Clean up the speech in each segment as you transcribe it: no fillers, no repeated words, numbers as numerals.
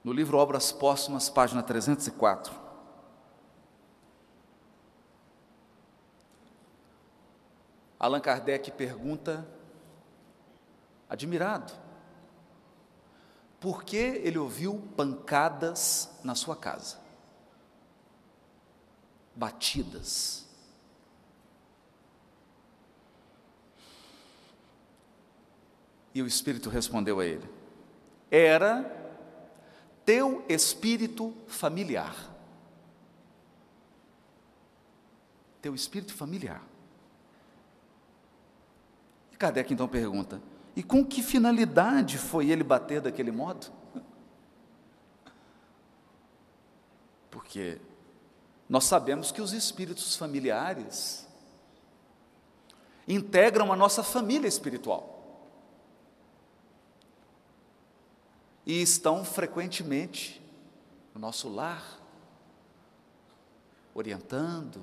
No livro Obras Póstumas, página 304, Allan Kardec pergunta, admirado, por que ele ouviu pancadas na sua casa, batidas. E o Espírito respondeu a ele: era teu espírito familiar. Teu espírito familiar. E Kardec então pergunta: e com que finalidade foi ele bater daquele modo? Porque nós sabemos que os espíritos familiares integram a nossa família espiritual. E estão frequentemente no nosso lar, orientando,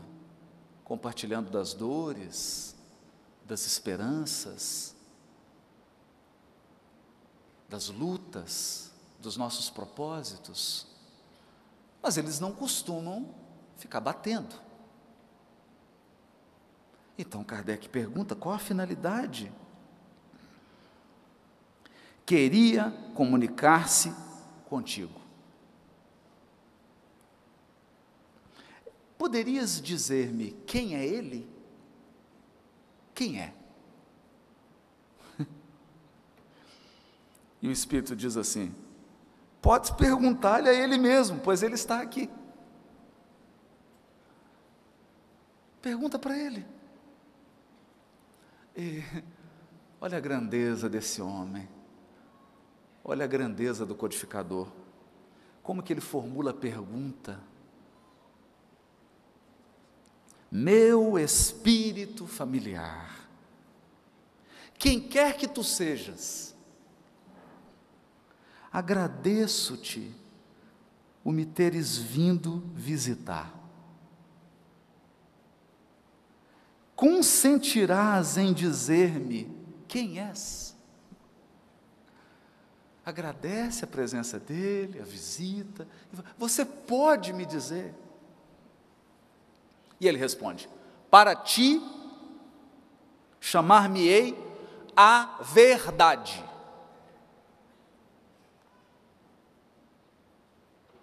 compartilhando das dores, das esperanças, das lutas, dos nossos propósitos. Mas eles não costumam ficar batendo. Então Kardec pergunta: qual a finalidade? Queria comunicar-se contigo. Poderias dizer-me quem é ele? Quem é? E o Espírito diz assim: pode perguntar-lhe a ele mesmo, pois ele está aqui. Pergunta para ele. E olha a grandeza desse homem. Olha a grandeza do codificador, como que ele formula a pergunta. Meu espírito familiar, quem quer que tu sejas, agradeço-te o me teres vindo visitar. Consentirás em dizer-me quem és? Agradece a presença dele, a visita. Você pode me dizer? E ele responde: para ti chamar-me-ei a verdade.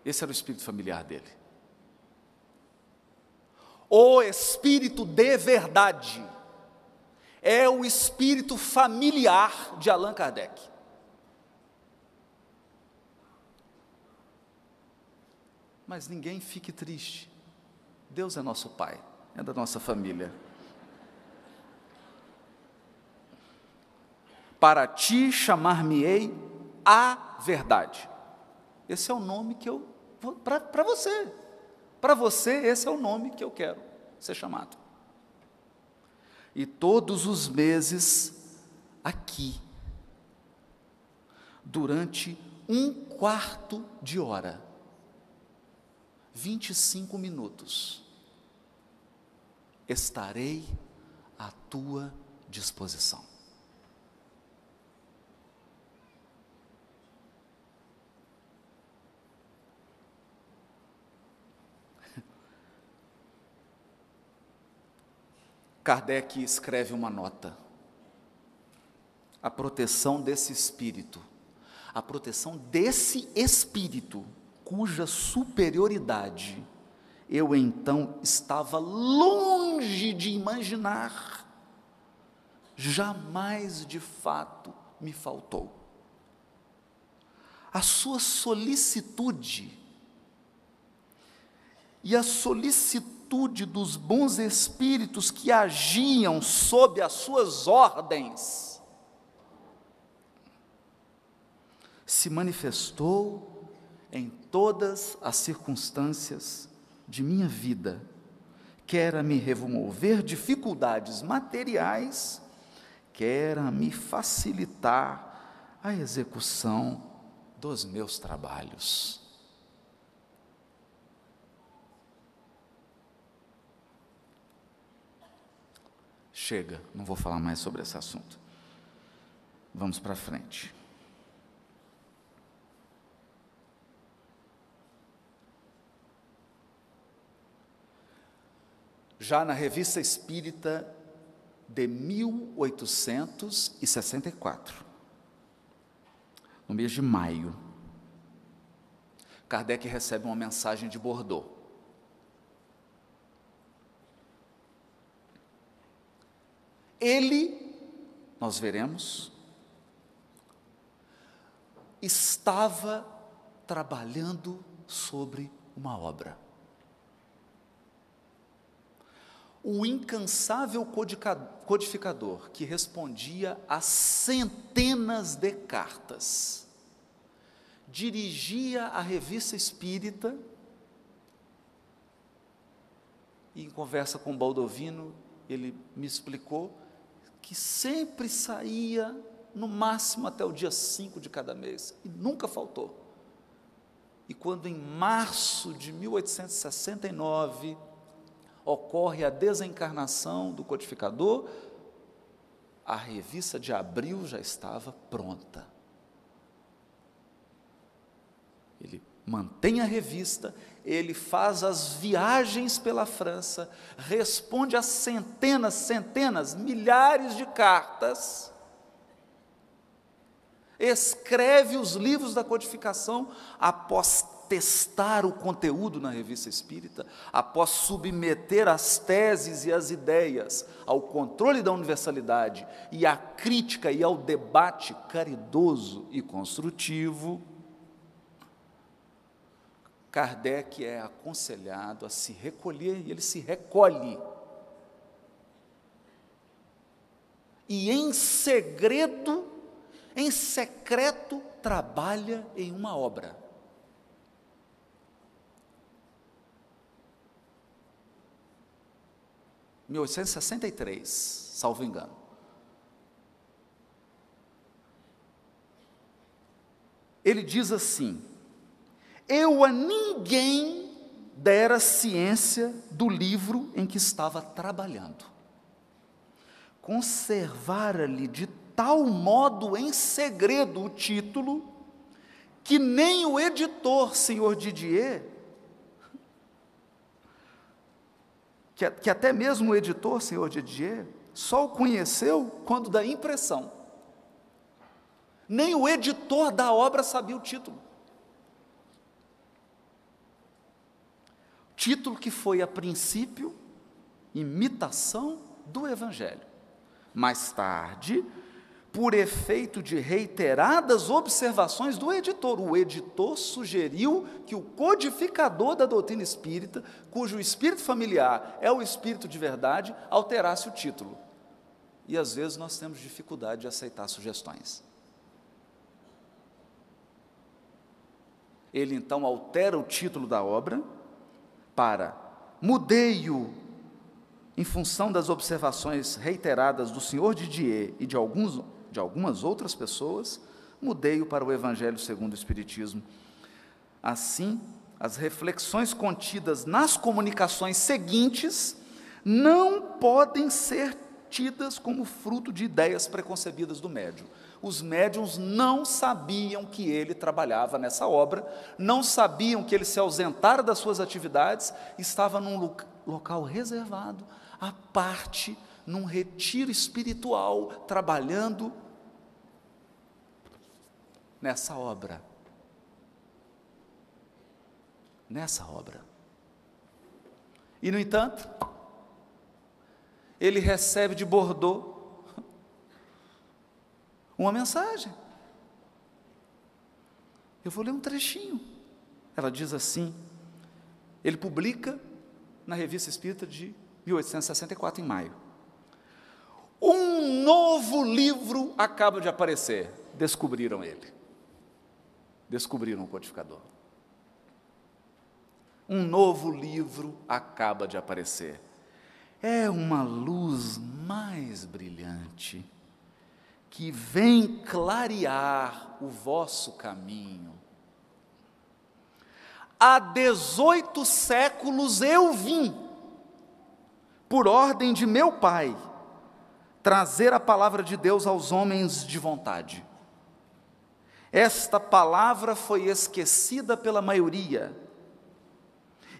Esse era o espírito familiar dele. O espírito de verdade é o espírito familiar de Allan Kardec. Mas ninguém fique triste. Deus é nosso Pai, é da nossa família. Para ti chamar-me-ei a verdade. Esse é o nome que eu vou para você. Para você, esse é o nome que eu quero ser chamado. E todos os meses aqui, durante 1/4 de hora, 25 minutos, estarei à tua disposição. Kardec escreve uma nota. A proteção desse espírito, a proteção desse espírito, cuja superioridade eu então estava longe de imaginar, jamais de fato me faltou. A sua solicitude e a solicitude dos bons espíritos que agiam sob as suas ordens se manifestou em todas as circunstâncias de minha vida, quer a me remover dificuldades materiais, quer a me facilitar a execução dos meus trabalhos. Chega, não vou falar mais sobre esse assunto. Vamos para frente. já na Revista Espírita de 1864, no mês de maio, Kardec recebe uma mensagem de Bordeaux. Ele, nós veremos, estava trabalhando sobre uma obra. O incansável codificador que respondia a centenas de cartas, dirigia a Revista Espírita e, em conversa com Baldovino, ele me explicou que sempre saía no máximo até o dia 5 de cada mês, e nunca faltou. E quando em março de 1869 ocorre a desencarnação do codificador, a revista de abril já estava pronta. Ele mantém a revista, ele faz as viagens pela França, responde a centenas, milhares de cartas, escreve os livros da codificação após testar o conteúdo na Revista Espírita, após submeter as teses e as ideias ao controle da universalidade e à crítica e ao debate caridoso e construtivo, Kardec é aconselhado a se recolher, e ele se recolhe. E em segredo, em secreto, trabalha em uma obra. Em 1863, salvo engano. Ele diz assim: eu a ninguém dera ciência do livro em que estava trabalhando. Conservara-lhe de tal modo em segredo o título, que nem o editor, senhor Didier, que até mesmo o editor, senhor Didier, só o conheceu quando da impressão. Nem o editor da obra sabia o título. Título que foi, a princípio, imitação do Evangelho. Mais tarde, por efeito de reiteradas observações do editor, o editor sugeriu que o codificador da doutrina espírita, cujo espírito familiar é o espírito de verdade, alterasse o título. E às vezes nós temos dificuldade de aceitar sugestões. Ele então altera o título da obra para mudei-o em função das observações reiteradas do senhor Didier e de algumas outras pessoas, mudei-o para o Evangelho segundo o Espiritismo. Assim, as reflexões contidas nas comunicações seguintes não podem ser tidas como fruto de ideias preconcebidas do médium. Os médiuns não sabiam que ele trabalhava nessa obra, não sabiam que ele se ausentara das suas atividades, estava num local reservado, à parte, num retiro espiritual, trabalhando nessa obra. Nessa obra. E, no entanto, ele recebe de Bordeaux uma mensagem. Eu vou ler um trechinho. Ela diz assim, ele publica na Revista Espírita de 1864, em maio. Um novo livro acaba de aparecer. Descobriram ele. Descobriram o codificador. Um novo livro acaba de aparecer. É uma luz mais brilhante, que vem clarear o vosso caminho. Há 18 séculos eu vim, por ordem de meu Pai, trazer a palavra de Deus aos homens de vontade. Esta palavra foi esquecida pela maioria,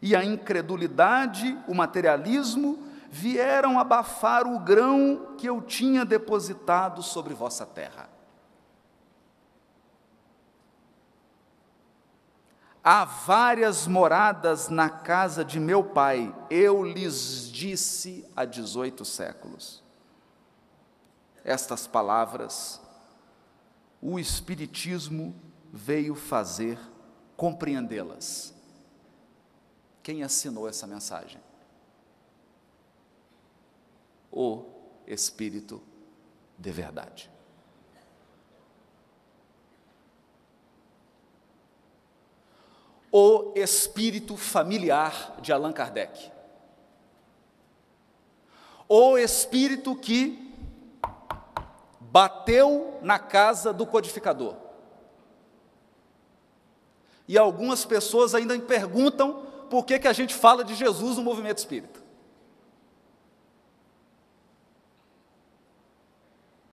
e a incredulidade, o materialismo vieram abafar o grão que eu tinha depositado sobre vossa terra. Há várias moradas na casa de meu pai, eu lhes disse há 18 séculos. Estas palavras, o Espiritismo veio fazer compreendê-las. Quem assinou essa mensagem? O Espírito de verdade. O espírito familiar de Allan Kardec. O espírito que bateu na casa do codificador. E algumas pessoas ainda me perguntam por que a gente fala de Jesus no movimento espírita.